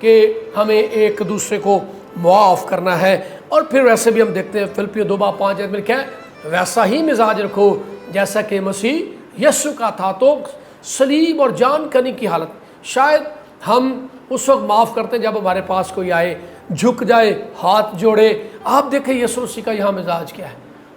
کہ ہمیں ایک دوسرے کو معاف کرنا ہے۔ اور پھر ویسے بھی ہم دیکھتے ہیں فلپیوں 2:5 میں لکھا ہے ویسا ہی مزاج رکھو جیسا کہ مسیح یسوع کا تھا۔ تو صلیب اور جان کنی کی حالت، شاید ہم اس وقت معاف کرتے ہیں جب ہمارے پاس کوئی آئے، جھک جائے، ہاتھ جوڑے۔ آپ دیکھیں یسوع مسیح کا یہاں مزاج کیا ہے،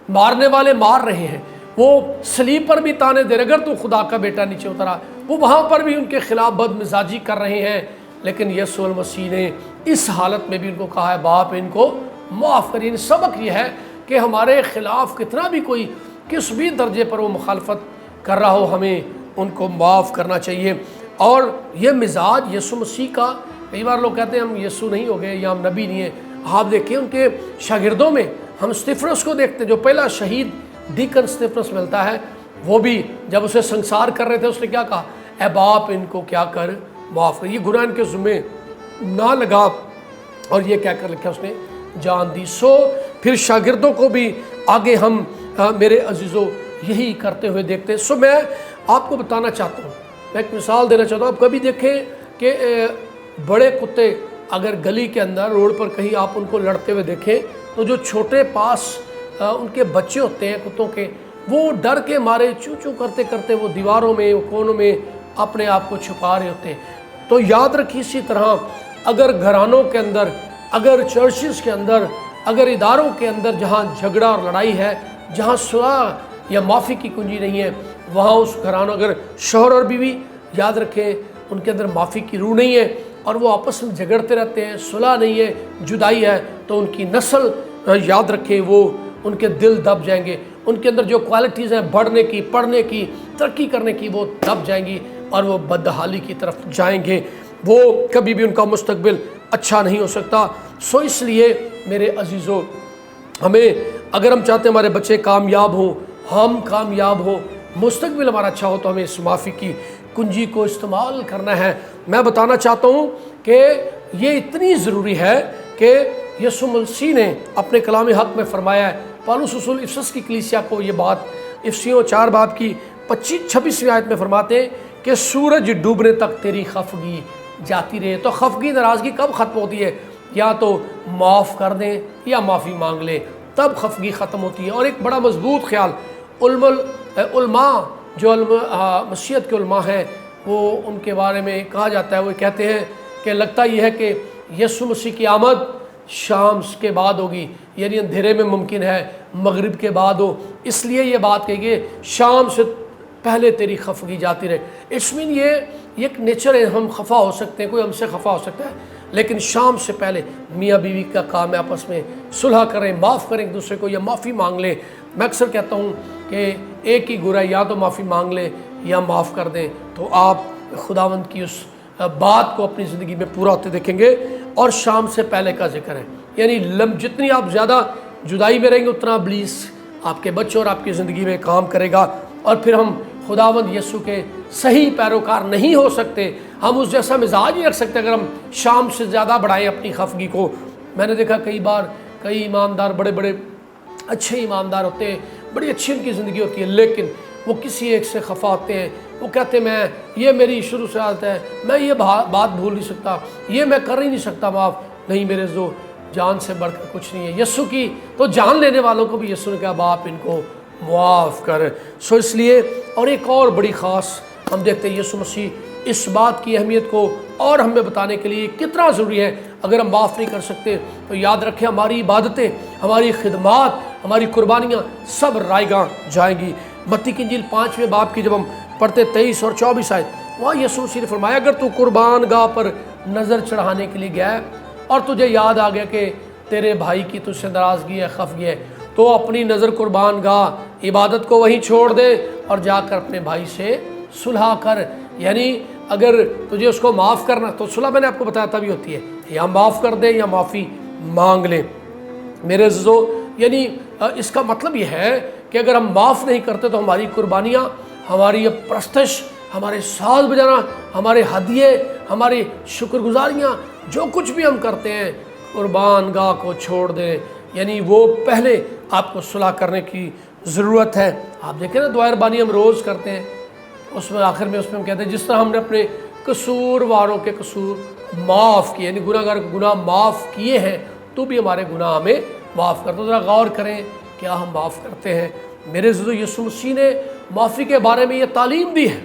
مارنے والے مار رہے ہیں، وہ صلیب پر بھی تانے دے رہے، اگر تو خدا کا بیٹا نیچے اترا، وہ وہاں پر بھی ان کے خلاف بد مزاجی کر رہے ہیں، لیکن یسوع المسیح نے اس حالت میں بھی ان کو کہا ہے باپ ان کو معاف کریے۔ سبق یہ ہے کہ ہمارے خلاف کتنا بھی کوئی کس بھی درجے پر وہ مخالفت کر رہا ہو، ہمیں ان کو معاف کرنا چاہیے۔ اور یہ مزاج یسوع مسیح کا، کئی بار لوگ کہتے ہیں ہم یسوع نہیں ہو گئے یا ہم نبی نہیں ہیں۔ آپ دیکھیں ان کے شاگردوں میں ہم اسطفنس کو دیکھتے ہیں، جو پہلا شہید ڈیکن اسطفنس ملتا ہے، وہ بھی جب اسے سنسار کر رہے تھے اس نے کیا کہا، اے باپ ان کو کیا کر معاف کر، یہ گناہ ان کے ذمے نہ لگا، اور یہ کہہ کر لکھا اس نے جان دی۔ سو پھر شاگردوں کو بھی آگے ہم میرے عزیزو یہی کرتے ہوئے دیکھتے ہیں۔ سو میں آپ کو بتانا چاہتا ہوں، میں ایک مثال دینا چاہتا ہوں۔ آپ کبھی دیکھیں کہ بڑے کتے اگر گلی کے اندر روڈ پر کہیں آپ ان کو لڑتے ہوئے دیکھیں تو جو چھوٹے پاس ان کے بچے ہوتے ہیں کتوں کے، وہ ڈر کے مارے چوں چوں کرتے کرتے وہ دیواروں میں، وہ کونوں میں اپنے آپ کو چھپا رہے ہوتے ہیں۔ تو یاد رکھیے اسی طرح اگر گھرانوں کے اندر، اگر چرچز کے اندر، اگر اداروں کے اندر جہاں جھگڑا اور لڑائی ہے، جہاں صلح یا معافی کی کنجی نہیں ہے، وہاں اس گھرانوں، اگر شوہر اور بیوی یاد رکھیں ان کے اندر معافی کی روح نہیں ہے اور وہ آپس میں جھگڑتے رہتے ہیں، صلح نہیں ہے، جدائی ہے، تو ان کی نسل یاد رکھیں وہ ان کے دل دب جائیں گے، ان کے اندر جو کوالٹیز ہیں بڑھنے کی، پڑھنے کی، ترقی کرنے کی، وہ دب جائیں گی اور وہ بدحالی کی طرف جائیں گے، وہ کبھی بھی ان کا مستقبل اچھا نہیں ہو سکتا۔ سو اس لیے میرے عزیزو، ہمیں اگر ہم چاہتے ہیں ہمارے بچے کامیاب ہوں، ہم کامیاب ہوں، مستقبل ہمارا اچھا ہو، تو ہمیں اس معافی کی کنجی کو استعمال کرنا ہے۔ میں بتانا چاہتا ہوں کہ یہ اتنی ضروری ہے کہ یسوع مسیح نے اپنے کلام حق میں فرمایا ہے، پالوس رسول افسس کی کلیسیا کو یہ بات افسیوں 4:25-26 آیت میں فرماتے ہیں کہ سورج ڈوبنے تک تیری خفگی جاتی رہے۔ تو خفگی، ناراضگی کب ختم ہوتی ہے؟ یا تو معاف کر دیں یا معافی مانگ لیں، تب خفگی ختم ہوتی ہے۔ اور ایک بڑا مضبوط خیال علماء جو مسیحیت کے علماء ہیں، وہ ان کے بارے میں کہا جاتا ہے، وہ کہتے ہیں کہ لگتا یہ ہے کہ یسوع مسیح کی آمد شام کے بعد ہوگی، یعنی اندھیرے میں ممکن ہے مغرب کے بعد ہو، اس لیے یہ بات کہی گئی شام سے پہلے تیری خفگی جاتی رہے۔ اٹس مین یہ ایک نیچر ہے، ہم خفا ہو سکتے ہیں، کوئی ہم سے خفا ہو سکتا ہے، لیکن شام سے پہلے میاں بیوی کا کام ہے آپس میں صلح کریں، معاف کریں ایک دوسرے کو یا معافی مانگ لیں۔ میں اکثر کہتا ہوں کہ ایک ہی گرا، یا تو معافی مانگ لیں یا معاف کر دیں، تو آپ خداوند کی اس بات کو اپنی زندگی میں پورا ہوتے دیکھیں گے۔ اور شام سے پہلے کا ذکر ہے، یعنی جتنی آپ زیادہ جدائی میں رہیں گے اتنا ابلیس آپ کے بچوں اور آپ کی زندگی میں کام کرے گا، اور پھر ہم خداوند یسوع کے صحیح پیروکار نہیں ہو سکتے، ہم اس جیسا مزاج نہیں رکھ سکتے اگر ہم شام سے زیادہ بڑھائیں اپنی خفگی کو۔ میں نے دیکھا کئی بار کئی ایماندار، بڑے بڑے اچھے ایماندار ہوتے ہیں، بڑی اچھی ان کی زندگی ہوتی ہے، لیکن وہ کسی ایک سے خفا ہوتے ہیں، وہ کہتے ہیں میں یہ میری شروع سے عادت ہے، میں یہ بات بھول نہیں سکتا، یہ میں کر ہی نہیں سکتا معاف۔ نہیں میرے جو جان سے بڑھ کر کچھ نہیں ہے، یسوع کی تو جان لینے والوں کو بھی یسوع نے کہا باپ ان کو معاف کر۔ سو اس لیے، اور ایک اور بڑی خاص ہم دیکھتے ہیں یسوع مسیح اس بات کی اہمیت کو اور ہمیں بتانے کے لیے کتنا ضروری ہے۔ اگر ہم معاف نہیں کر سکتے تو یاد رکھیں ہماری عبادتیں، ہماری خدمات، ہماری قربانیاں سب رائیگاں جائیں گی۔ متی کی انجیل 5ویں باب کی جب ہم پڑھتے 23 اور 24 آیت، وہاں یسوع مسیح نے فرمایا اگر تو قربان گاہ پر نظر چڑھانے کے لیے گیا ہے اور تجھے یاد آ گیا کہ تیرے بھائی کی تجھ سے ناراضگی ہے، خفگی ہے، تو اپنی نظر قربان گاہ عبادت کو وہیں چھوڑ دے اور جا کر اپنے بھائی سے صلح کر۔ یعنی اگر تجھے اس کو معاف کرنا، تو صلح میں نے آپ کو بتایا تبھی ہوتی ہے، یا معاف کر دیں یا معافی مانگ لیں۔ میرے عزیزو، یعنی اس کا مطلب یہ ہے کہ اگر ہم معاف نہیں کرتے تو ہماری قربانیاں، ہماری پرستش، ہمارے ساز بجانا، ہمارے ہدیے، ہماری شکر گزاریاں، جو کچھ بھی ہم کرتے ہیں قربان گاہ کو چھوڑ دیں، یعنی وہ پہلے آپ کو صلح کرنے کی ضرورت ہے۔ آپ دیکھیں نا دعائے ربانی ہم روز کرتے ہیں، اس میں آخر میں ہم کہتے ہیں جس طرح ہم نے اپنے قصور واروں کے قصور معاف کیے، یعنی گناہ گار گناہ معاف کیے ہیں تو بھی ہمارے گناہ ہمیں معاف کرتا۔ ذرا غور کریں کیا ہم معاف کرتے ہیں؟ میرے عزیزو، یسوع مسیح نے معافی کے بارے میں یہ تعلیم دی ہے۔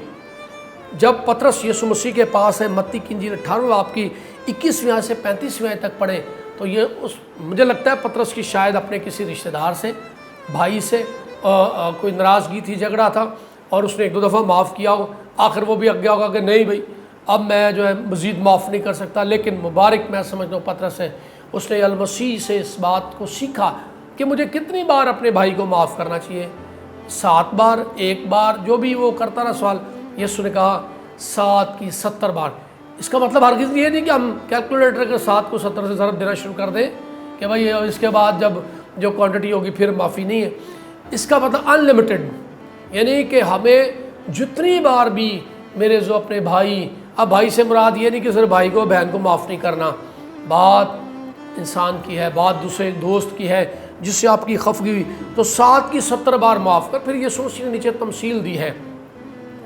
جب پطرس یسوع مسیح کے پاس ہے، متی کی انجیل 18 باب کی 21ویں آیت سے 35ویں آیت تک پڑھیں تو یہ مجھے لگتا ہے پطرس کی شاید اپنے کسی رشتہ دار سے، بھائی سے کوئی ناراضگی تھی، جھگڑا تھا اور اس نے ایک دو دفعہ معاف کیا ہو، آخر وہ بھی آگے ہوگا کہ نہیں بھائی اب میں جو ہے مزید معاف نہیں کر سکتا۔ لیکن مبارک میں سمجھتا ہوں پطرس ہے، اس نے المسیح سے اس بات کو سیکھا کہ مجھے کتنی بار اپنے بھائی کو معاف کرنا چاہیے، 7 بار، 1 بار، جو بھی وہ کرتا رہا سوال۔ یسوع نے کہا 7 کی 70 بار۔ اس کا مطلب ہرگز یہ نہیں کہ ہم کیلکولیٹر کے 7 کو 70 سے ضرب دینا شروع کر دیں کہ بھائی اس کے بعد جب جو کوانٹٹی ہوگی پھر معافی نہیں ہے۔ اس کا مطلب ان لمیٹڈ، یعنی کہ ہمیں جتنی بار بھی میرے جو اپنے بھائی، اب بھائی سے مراد یہ نہیں کہ صرف بھائی کو بہن کو معاف نہیں کرنا، بات انسان کی ہے، بات دوسرے دوست کی ہے جس سے آپ کی خفگی ہوئی، تو 7 کی 70 بار معاف کر۔ پھر یسوع مسیح نے نیچے تمثیل دی ہے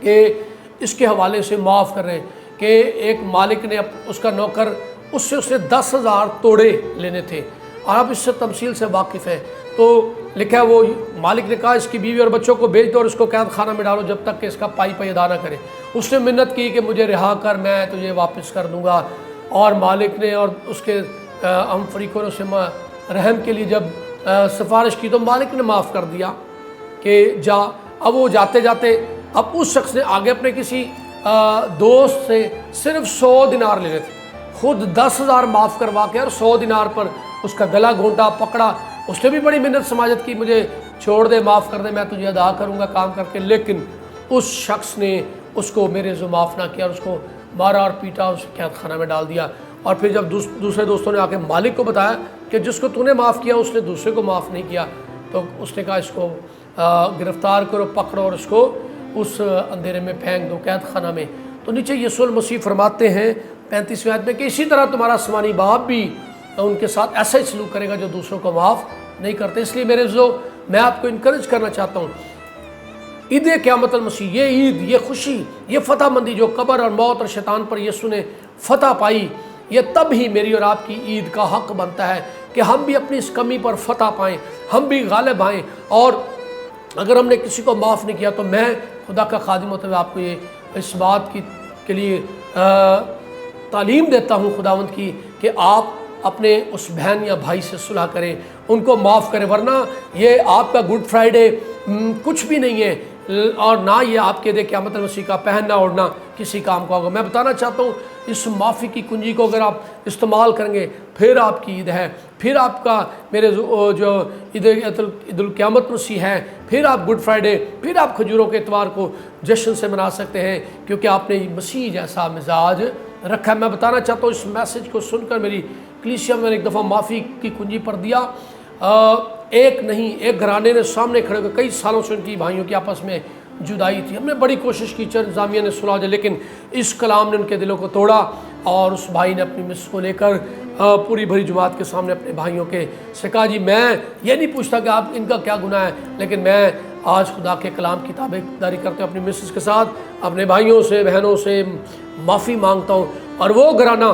کہ اس کے حوالے سے معاف کر رہے ہیں کہ ایک مالک نے اس کا نوکر اس نے 10,000 توڑے لینے تھے، اور آپ اس سے تمثیل سے واقف ہیں تو لکھا ہے وہ مالک نے کہا اس کی بیوی اور بچوں کو بھیج دو اور اس کو قید خانہ میں ڈالو جب تک کہ اس کا پائی ادا نہ کرے۔ اس نے منت کی کہ مجھے رہا کر، میں تجھے واپس کر دوں گا، اور مالک نے اور اس کے ہم فریقوں نے اسے رحم کے لیے جب سفارش کی تو مالک نے معاف کر دیا کہ جا۔ اب وہ جاتے جاتے اب اس شخص نے آگے اپنے کسی دوست سے صرف 100 دینار لینے تھے، خود 10,000 معاف کروا کے اور 100 دینار پر اس کا گلا گھونٹا، پکڑا۔ اس نے بھی بڑی منت سماجت کی، مجھے چھوڑ دے، معاف کر دے، میں تجھے ادا کروں گا کام کر کے، لیکن اس شخص نے اس کو میرے جو معاف نہ کیا اور اس کو مارا اور پیٹا اور اس قید خانہ میں ڈال دیا۔ اور پھر جب دوسرے دوستوں نے آ کے مالک کو بتایا کہ جس کو تو نے معاف کیا اس نے دوسرے کو معاف نہیں کیا، تو اس نے کہا اس کو گرفتار کرو، پکڑو اور اس کو اس اندھیرے میں پھینک دو، قید خانہ میں۔ تو نیچے یسوع المسیح فرماتے ہیں 35ویں آیت میں کہ اسی طرح تمہارا آسمانی باپ بھی ان کے ساتھ ایسا ہی سلوک کرے گا جو دوسروں کو معاف نہیں کرتے۔ اس لیے میرے عزیزو، میں آپ کو انکریج کرنا چاہتا ہوں، عید قیامت المسیح، یہ عید، یہ خوشی، یہ فتح مندی جو قبر اور موت اور شیطان پر یسوع نے فتح پائی، یہ تب ہی میری اور آپ کی عید کا حق بنتا ہے کہ ہم بھی اپنی اس کمی پر فتح پائیں، ہم بھی غالب آئیں۔ اور اگر ہم نے کسی کو معاف نہیں کیا تو میں خدا کا خادم ہوتے ہوئے آپ کو یہ اس بات کے لیے تعلیم دیتا ہوں خداوند کی کہ آپ اپنے اس بہن یا بھائی سے صلح کریں، ان کو معاف کریں، ورنہ یہ آپ کا گڈ فرائیڈے کچھ بھی نہیں ہے، اور نہ یہ آپ کے قیامت المسیح کا پہننا اوڑھنا کسی کام کا ہوگا۔ میں بتانا چاہتا ہوں اس معافی کی کنجی کو اگر آپ استعمال کریں گے پھر آپ کی عید ہے، پھر آپ کا میرے جو عید القیامت مسیح ہے، پھر آپ گڈ فرائیڈے، پھر آپ کھجوروں کے اتوار کو جشن سے منا سکتے ہیں کیونکہ آپ نے مسیح جیسا مزاج رکھا ہے۔ میں بتانا چاہتا ہوں اس میسج کو سن کر میری کلیسیا میں نے ایک دفعہ معافی کی کنجی پر دیا، ایک نہیں، ایک گھرانے نے سامنے کھڑے ہو کے کئی سالوں سے ان کی بھائیوں کی آپس میں جدائی تھی، ہم نے بڑی کوشش کی، چند انتظامیہ نے صلح دے، لیکن اس کلام نے ان کے دلوں کو توڑا، اور اس بھائی نے اپنی مس کو لے کر پوری بھری جماعت کے سامنے اپنے بھائیوں کے سے کہا جی میں یہ نہیں پوچھتا کہ آپ ان کا کیا گناہ ہے، لیکن میں آج خدا کے کلام کی تابع داری کرتے ہوئے اپنی مسز کے ساتھ اپنے بھائیوں سے، بہنوں سے معافی مانگتا ہوں۔ اور وہ گھرانہ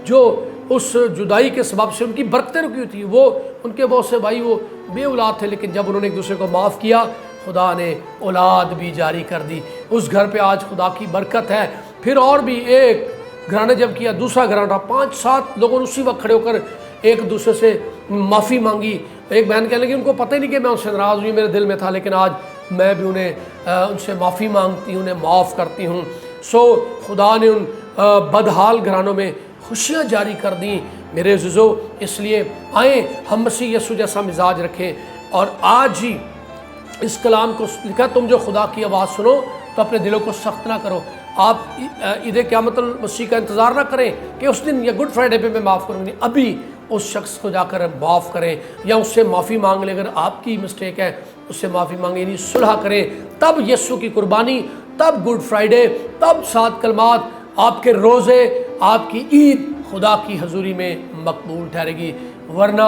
جو اس جدائی کے سبب سے ان کی برکتیں رکی ہوئی تھی، وہ ان کے بہت سے بھائی وہ بے اولاد تھے، لیکن جب انہوں نے ایک دوسرے کو معاف کیا خدا نے اولاد بھی جاری کر دی۔ اس گھر پہ آج خدا کی برکت ہے۔ پھر اور بھی ایک گھرانے جب کیا، دوسرا گھرانہ، 5-7 لوگوں نے اسی وقت کھڑے ہو کر ایک دوسرے سے معافی مانگی۔ ایک بہن کہنے لگی ان کو پتہ ہی نہیں کہ میں ان سے ناراض ہوئی، میرے دل میں تھا، لیکن آج میں بھی ان سے معافی مانگتی ہوں، انہیں معاف کرتی ہوں۔ سو خدا نے ان بدحال گھرانوں میں خوشیاں جاری کر دیں۔ میرے عزیزو، اس لیے آئیں ہم مسیح یسوع جیسا مزاج رکھیں، اور آج ہی اس کلام کو لکھا تم جو خدا کی آواز سنو تو اپنے دلوں کو سخت نہ کرو۔ آپ عید قیامت المسیح کا انتظار نہ کریں کہ اس دن یا گڈ فرائیڈے پہ میں معاف کروں گی، ابھی اس شخص کو جا کر معاف کریں یا اس سے معافی مانگ لیں، اگر آپ کی مسٹیک ہے اس سے معافی مانگیں، یعنی صلح کریں، تب یسوع کی قربانی، تب گڈ فرائیڈے، تب 7 کلمات، آپ کے روزے، آپ کی عید خدا کی حضوری میں مقبول ٹھہرے گی۔ ورنہ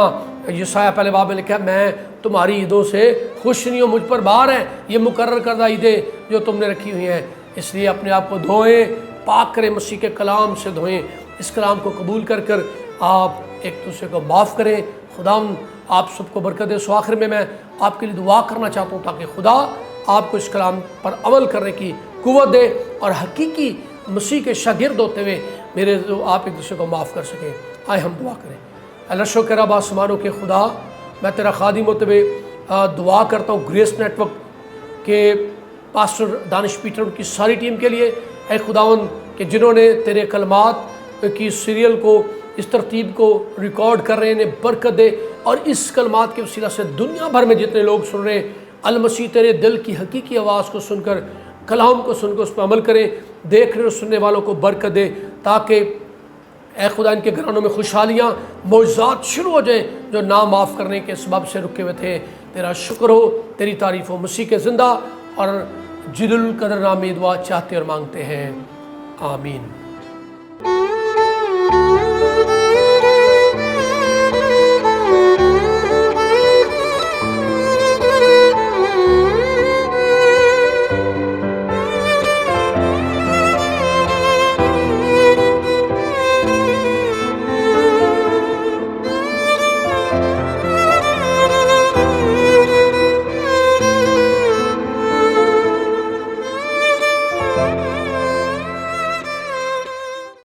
یسایہ پہلے باب میں لکھا ہے میں تمہاری عیدوں سے خوش نہیں ہوں، مجھ پر بار ہے یہ مقرر کردہ عیدیں جو تم نے رکھی ہوئی ہیں۔ اس لیے اپنے آپ کو دھوئیں، پاک کریں، مسیح کے کلام سے دھوئیں، اس کلام کو قبول کر کر آپ ایک دوسرے کو معاف کریں۔ خداوند آپ سب کو برکت دے۔ سو آخر میں آپ کے لیے دعا کرنا چاہتا ہوں تاکہ خدا آپ کو اس کلام پر عمل کرنے کی قوت دے اور حقیقی مسیح کے شاگرد ہوتے ہوئے آپ ایک دوسرے کو معاف کر سکیں۔ آئے ہم دعا کریں۔ اللہ شکر رب آسمانوں کے خدا، میں تیرا خادم ہوتے ہوئے دعا کرتا ہوں گریس نیٹ ورک کے پاسٹر دانش پیٹر ان کی ساری ٹیم کے لیے، اے خداوند کہ جنہوں نے تیرے کلمات کی سیریل کو اس ترتیب کو ریکارڈ کر رہے ہیں، انہیں برکت دے اور اس کلمات کے وسیلہ سے دنیا بھر میں جتنے لوگ سن رہے ہیں المسیح تیرے دل کی حقیقی آواز کو سن کر، کلام کو سن کر اس پر عمل کریں، دیکھنے اور سننے والوں کو برکت دے تاکہ اے خدا ان کے گھرانوں میں خوشحالیاں معجزات شروع ہو جائیں جو نام معاف کرنے کے سبب سے رکے ہوئے تھے۔ تیرا شکر ہو، تیری تعریف ہو، مسیح کے زندہ اور جلیل القدر نام میں دعا چاہتے اور مانگتے ہیں، آمین۔